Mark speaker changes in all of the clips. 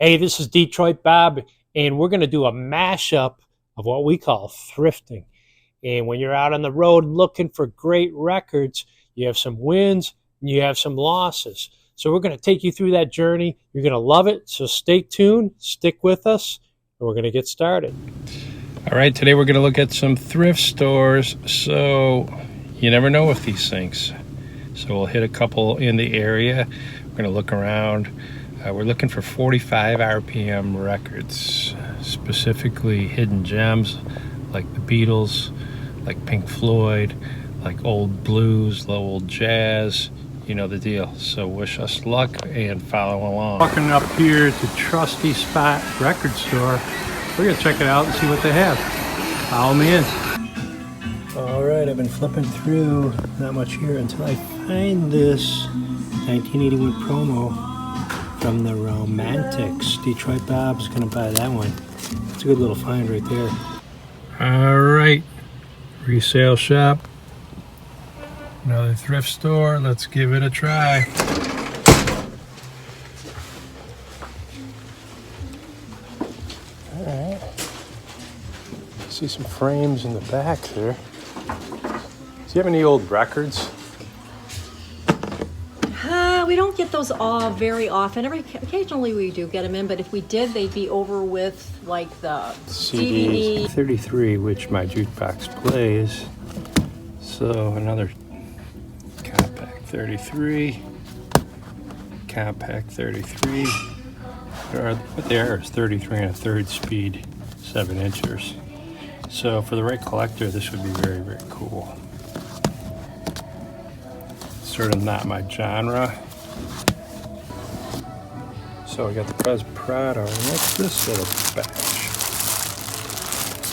Speaker 1: Hey, this is Detroit Bob, and we're going to do a mashup of what we call thrifting. And when you're out on the road looking for great records, you have some wins and you have some losses. So we're going to take you through that journey. You're going to love it. So stay tuned, stick with us, and we're going to get started.
Speaker 2: All right, today we're going to look at some thrift stores. So you never know with these things. So we'll hit a couple in the area. We're going to look around. We're looking for 45 RPM records, specifically hidden gems like the Beatles, like Pink Floyd, like old blues, old jazz, you know the deal. So wish us luck and follow along.
Speaker 1: Walking up here at the Trusty Spot record store. We're going to check it out and see what they have. Follow me in. All right, I've been flipping through, not much here, until I find this 1981 promo from the Romantics. Detroit Bob's gonna buy that one. It's a good little find right there.
Speaker 2: All right, resale shop, another thrift store. Let's give it a try.
Speaker 1: All right. See some frames in the back there. Do you have any old records?
Speaker 3: We don't get those all very often. Occasionally we do get them in, but if we did, they'd be over with like the
Speaker 1: CD.
Speaker 3: DVD.
Speaker 1: 33, which my jukebox plays. So another compact 33. Compact 33. What they are is 33 and a third speed 7-inchers. So for the right collector, this would be very, very cool. Sort of not my genre. So we got the Pres Prado. What's this little batch?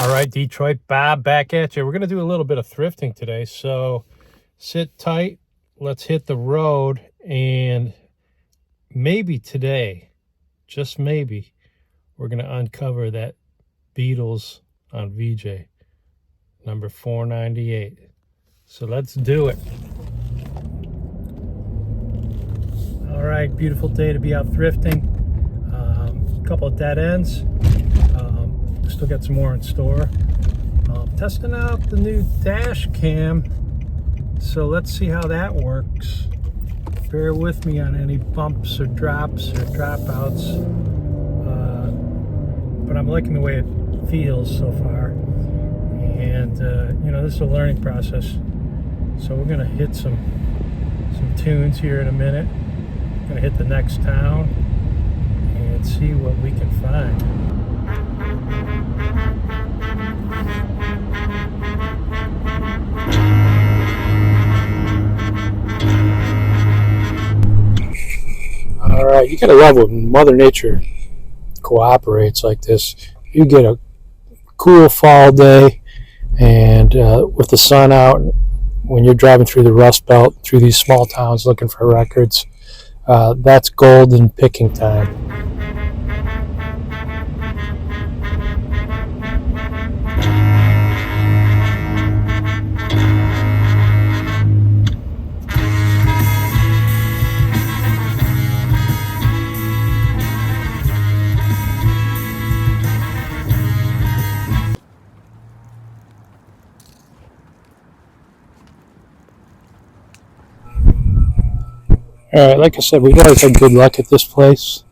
Speaker 1: All right, Detroit Bob, back at you. We're going to do a little bit of thrifting today. So sit tight. Let's hit the road. And maybe today, just maybe, we're going to uncover that Beatles on VJ, number 498. So let's do it. All right, beautiful day to be out thrifting. A couple of dead ends. Still got some more in store. Testing out the new dash cam. So let's see how that works. Bear with me on any bumps or drops or dropouts. But I'm liking the way it feels so far. And you know, this is a learning process. So we're gonna hit some tunes here in a minute. Gonna hit the next town and see what we can find. All right, you gotta love when Mother Nature cooperates like this. You get a cool fall day, and with the sun out, when you're driving through the Rust Belt, through these small towns looking for records, that's golden picking time. All right, like I said, we've always had good luck at this place.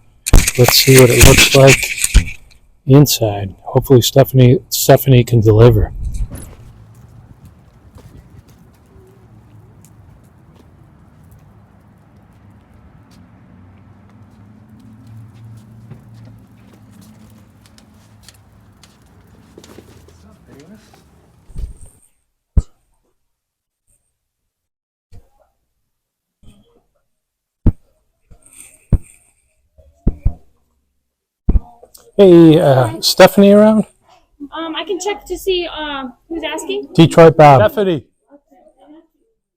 Speaker 1: Let's see what it looks like inside. Hopefully Stephanie can deliver. Hey, Stephanie around?
Speaker 4: I can check to see who's asking.
Speaker 1: Detroit Bob. Stephanie,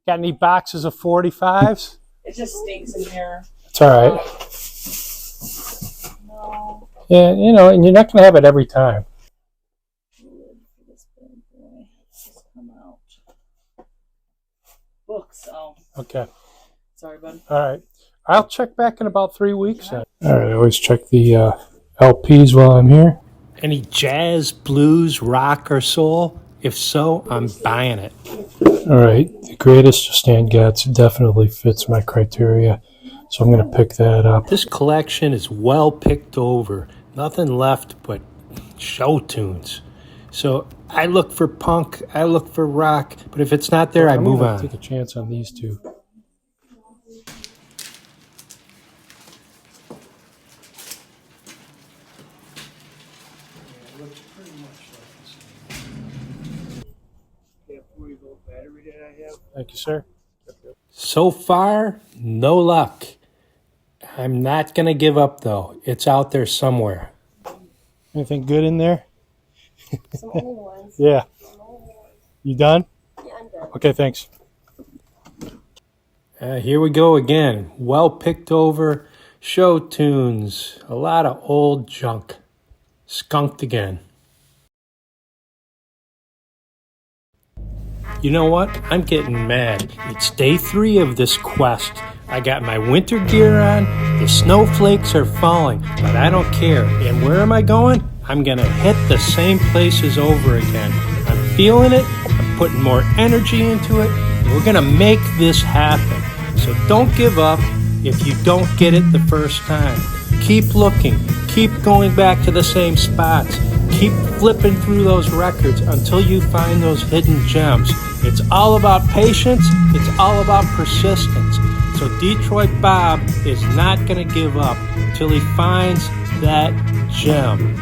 Speaker 1: got any boxes of 45s?
Speaker 4: It just stinks in here.
Speaker 1: It's all right.
Speaker 4: No.
Speaker 1: Yeah, you know, and you're not going to have it every time.
Speaker 4: This big boy just come out. Books. Oh.
Speaker 1: Okay.
Speaker 4: Sorry, bud.
Speaker 1: All right. I'll check back in about 3 weeks. All right, I always check the LPs while I'm here. Any jazz, blues, rock, or soul? If so, I'm buying it. All right, the greatest Stan Getz definitely fits my criteria, so I'm going to pick that up. This collection is well picked over. Nothing left but show tunes. So I look for punk, I look for rock, but if it's not there, I move on. Take a chance on these two. Thank you, sir. So far, no luck. I'm not going to give up, though. It's out there somewhere. Anything good in there?
Speaker 5: Some old ones.
Speaker 1: Yeah. You done?
Speaker 5: Yeah, I'm done.
Speaker 1: Okay, thanks. Here we go again. Well picked over show tunes. A lot of old junk. Skunked again. You know what? I'm getting mad. It's day 3 of this quest. I got my winter gear on. The snowflakes are falling, but I don't care. And where am I going? I'm going to hit the same places over again. I'm feeling it. I'm putting more energy into it. We're going to make this happen. So don't give up if you don't get it the first time. Keep looking. Keep going back to the same spots. Keep flipping through those records until you find those hidden gems. It's all about patience. It's all about persistence. So Detroit Bob is not going to give up until he finds that gem.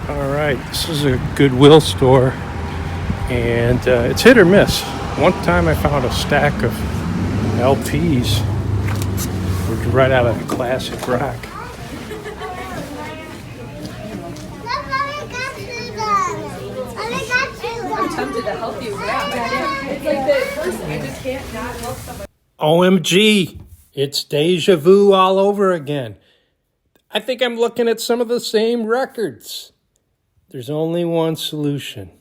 Speaker 1: All right, this is a Goodwill store, and it's hit or miss. One time I found a stack of LPs right out of classic rock.
Speaker 5: Tempted to help you grab it. It's like the person, I just can't not help someone.
Speaker 1: OMG, it's deja vu all over again. I think I'm looking at some of the same records. There's only one solution,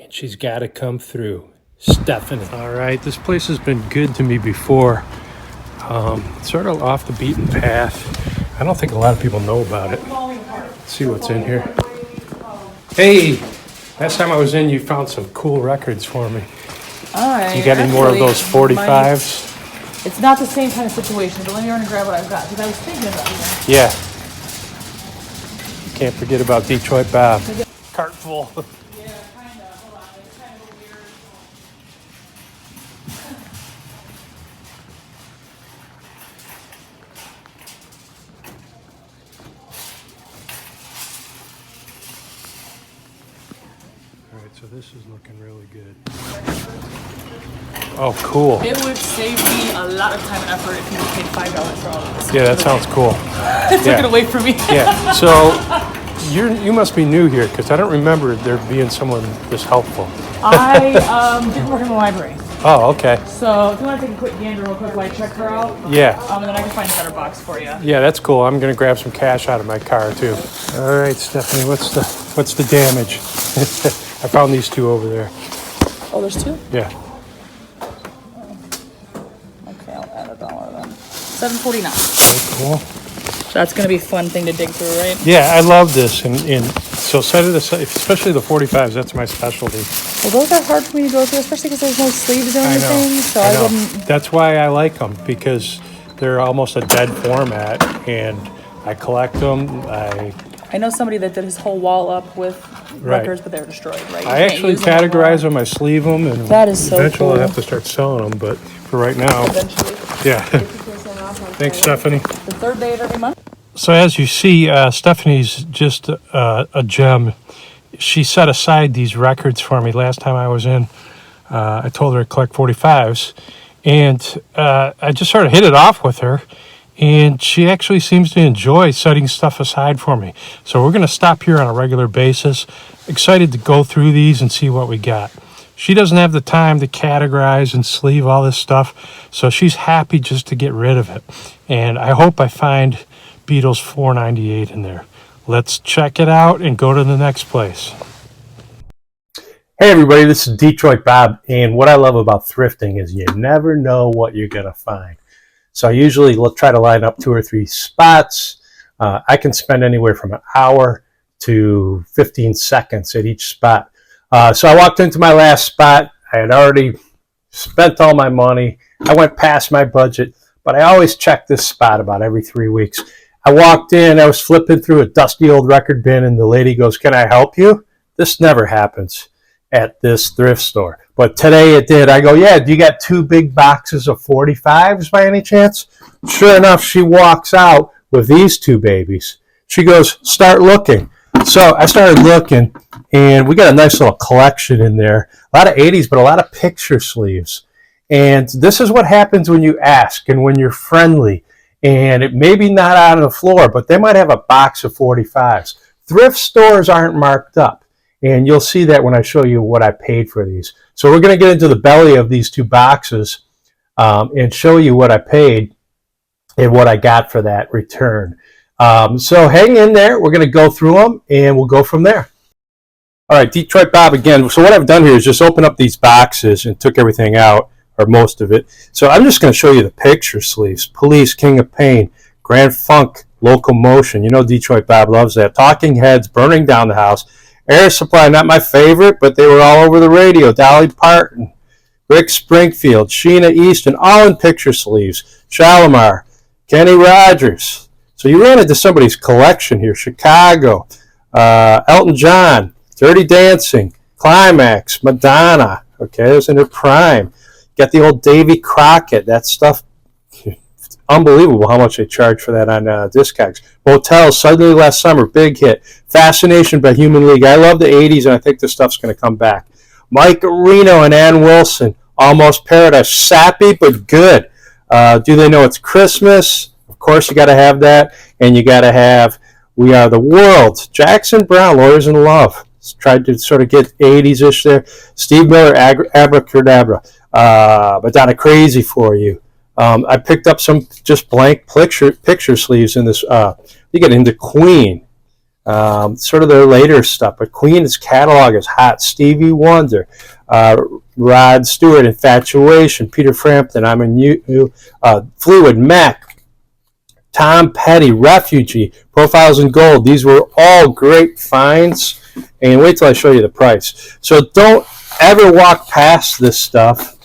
Speaker 1: and she's got to come through. Stephanie. All right, this place has been good to me before. Sort of off the beaten path. I don't think a lot of people know about it. Let's see what's in here. Hey! Last time I was in, you found some cool records for me.
Speaker 6: All right.
Speaker 1: You got any more of those 45s?
Speaker 6: It's not the same kind of situation, but let me run and grab what I've got, because I was thinking about it.
Speaker 1: Yeah. Can't forget about Detroit Bob. Cart full.
Speaker 6: Yeah, kind of. Hold on. It's kind of a weird...
Speaker 1: All right, so this is looking really good. Oh, cool.
Speaker 6: It would save me a lot of time and effort if you would pay $5 for all of this.
Speaker 1: Yeah, that sounds cool.
Speaker 6: It took it away from me.
Speaker 1: Yeah, so you must be new here, because I don't remember there being someone this helpful.
Speaker 6: I didn't work in the library.
Speaker 1: Oh, okay.
Speaker 6: So if you want to take a quick gander real quick while I check her out,
Speaker 1: Yeah.
Speaker 6: and then I can find a better box for you.
Speaker 1: Yeah, that's cool. I'm gonna grab some cash out of my car too. All right, Stephanie, what's the damage? I found these two over there.
Speaker 6: Oh, there's 2?
Speaker 1: Yeah.
Speaker 6: Okay, I'll add $1 then. $7.49.
Speaker 1: Okay, cool.
Speaker 6: So that's going to be a fun thing to dig through, right?
Speaker 1: Yeah, I love this, and so set it aside, especially the 45s. That's my specialty.
Speaker 6: Well, those are hard for me to go through, especially because there's no sleeves or anything. So I wouldn't.
Speaker 1: That's why I like them, because they're almost a dead format, and I collect them.
Speaker 6: I know somebody that did his whole wall up with records, but they're destroyed, right?
Speaker 1: I actually categorize them. I sleeve them, and
Speaker 6: that is so
Speaker 1: eventually
Speaker 6: cool.
Speaker 1: I'll have to start selling them. But for right now,
Speaker 6: Eventually.
Speaker 1: yeah. Thanks, Stephanie.
Speaker 6: The 3rd day of every month.
Speaker 1: So as you see, Stephanie's just a gem. She set aside these records for me last time I was in. I told her to collect 45s, and I just sort of hit it off with her. And she actually seems to enjoy setting stuff aside for me. So we're going to stop here on a regular basis. Excited to go through these and see what we got. She doesn't have the time to categorize and sleeve all this stuff, so she's happy just to get rid of it. And I hope I find Beatles 498 in there. Let's check it out and go to the next place. Hey everybody, this is Detroit Bob, and what I love about thrifting is you never know what you're going to find. So I usually try to line up 2 or 3 spots. I can spend anywhere from an hour to 15 seconds at each spot. So I walked into my last spot. I had already spent all my money. I went past my budget, but I always check this spot about every 3 weeks. I walked in, I was flipping through a dusty old record bin, and the lady goes, "Can I help you?" This never happens at this thrift store, but today it did. I go, "Yeah, do you got 2 big boxes of 45s by any chance?" Sure enough, she walks out with these 2 babies. She goes, "Start looking." So I started looking, and we got a nice little collection in there. A lot of 80s, but a lot of picture sleeves. And this is what happens when you ask and when you're friendly. And it may be not out on the floor, but they might have a box of 45s. Thrift stores aren't marked up. And you'll see that when I show you what I paid for these. So we're going to get into the belly of these 2 boxes and show you what I paid and what I got for that return. So hang in there. We're going to go through them, and we'll go from there. All right, Detroit Bob again. So what I've done here is just open up these boxes and took everything out, or most of it. So I'm just going to show you the picture sleeves. Police, King of Pain, Grand Funk, Locomotion. You know Detroit Bob loves that. Talking Heads, Burning Down the House. Air Supply, not my favorite, but they were all over the radio. Dolly Parton, Rick Springfield, Sheena Easton, all in picture sleeves. Shalimar, Kenny Rogers. So you ran into somebody's collection here. Chicago, Elton John, Dirty Dancing, Climax, Madonna. Okay, those in their prime. Got the old Davy Crockett. That stuff, unbelievable how much they charge for that on Discogs. Motel, Suddenly Last Summer, big hit. Fascination by Human League. I love the 80s, and I think this stuff's going to come back. Mike Reno and Ann Wilson, Almost Paradise. Sappy, but good. Do They Know It's Christmas? Of course, you got to have that. And you got to have We Are the World. Jackson Browne, Lawyers in Love. Tried to sort of get 80s-ish there. Steve Miller, Abracadabra. Madonna, Crazy for You. I picked up some just blank picture sleeves in this. You get into Queen, sort of their later stuff, but Queen's catalog is hot. Stevie Wonder, Rod Stewart, Infatuation, Peter Frampton, I'm in You, Fleetwood Mac, Tom Petty, Refugee, Profiles in Gold. These were all great finds, and wait till I show you the price. So don't ever walk past this stuff.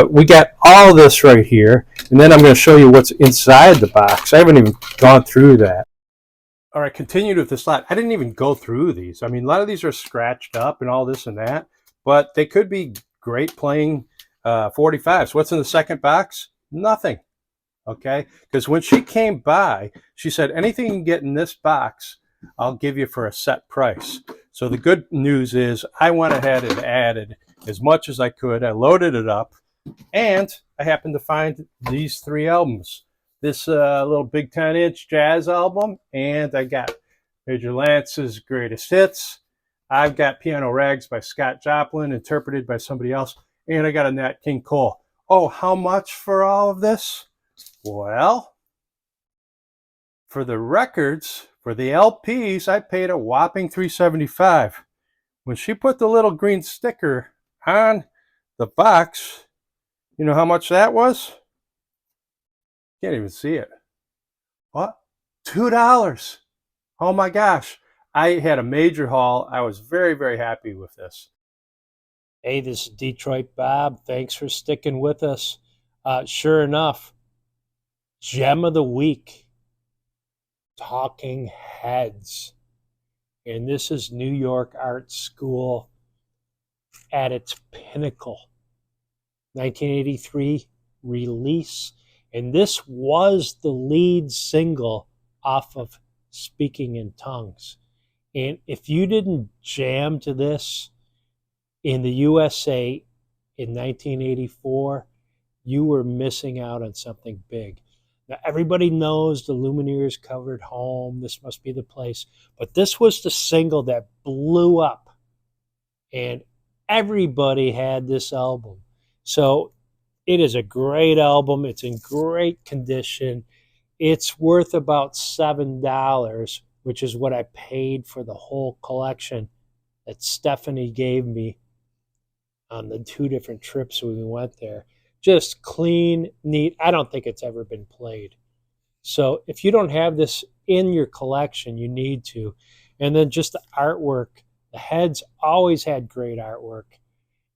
Speaker 1: We got all this right here, and then I'm going to show you what's inside the box. I haven't even gone through that. All right, continued with this lot. I didn't even go through these. I mean, a lot of these are scratched up and all this and that, but they could be great playing 45s. What's in the second box? Nothing, okay? Because when she came by, she said, anything you can get in this box, I'll give you for a set price. So the good news is I went ahead and added as much as I could. I loaded it up, and I happened to find these 3 albums. This little big 10-inch jazz album, and I got Major Lance's Greatest Hits. I've got Piano Rags by Scott Joplin, interpreted by somebody else, and I got a Nat King Cole. Oh, how much for all of this? Well, for the records, for the LPs, I paid a whopping $375. When she put the little green sticker on the box, you know how much that was? Can't even see it. What? $2. Oh my gosh. I had a major haul. I was very, very happy with this.
Speaker 2: Hey, this is Detroit Bob. Thanks for sticking with us. Sure enough, gem of the week, Talking Heads. And this is New York Art School at its pinnacle. 1983 release. And this was the lead single off of Speaking in Tongues. And if you didn't jam to this in the USA in 1984, you were missing out on something big. Now, everybody knows the Lumineers covered Home. This must be the place. But this was the single that blew up. And everybody had this album. So it is a great album. It's in great condition. It's worth about $7, which is what I paid for the whole collection that Stephanie gave me
Speaker 1: on the 2 different trips we went there. Just clean, neat. I don't think it's ever been played. So if you don't have this in your collection, you need to. And then just the artwork. The heads always had great artwork.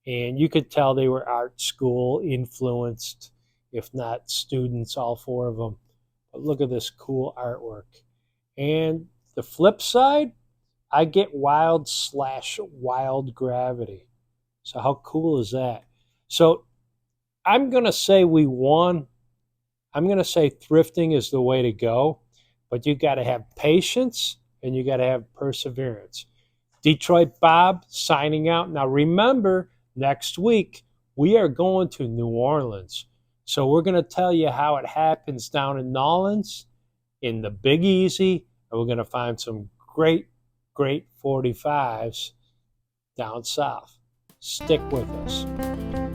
Speaker 1: And you could tell they were art school influenced, if not students, all 4 of them. But look at this cool artwork. And the flip side, I get wild/wild gravity. So how cool is that? So I'm going to say we won. I'm going to say thrifting is the way to go, but you got to have patience and you got to have perseverance. Detroit Bob signing out. Now remember, next week we are going to New Orleans. So we're going to tell you how it happens down in Nolens, in the Big Easy, and we're going to find some great 45s down south. Stick with us.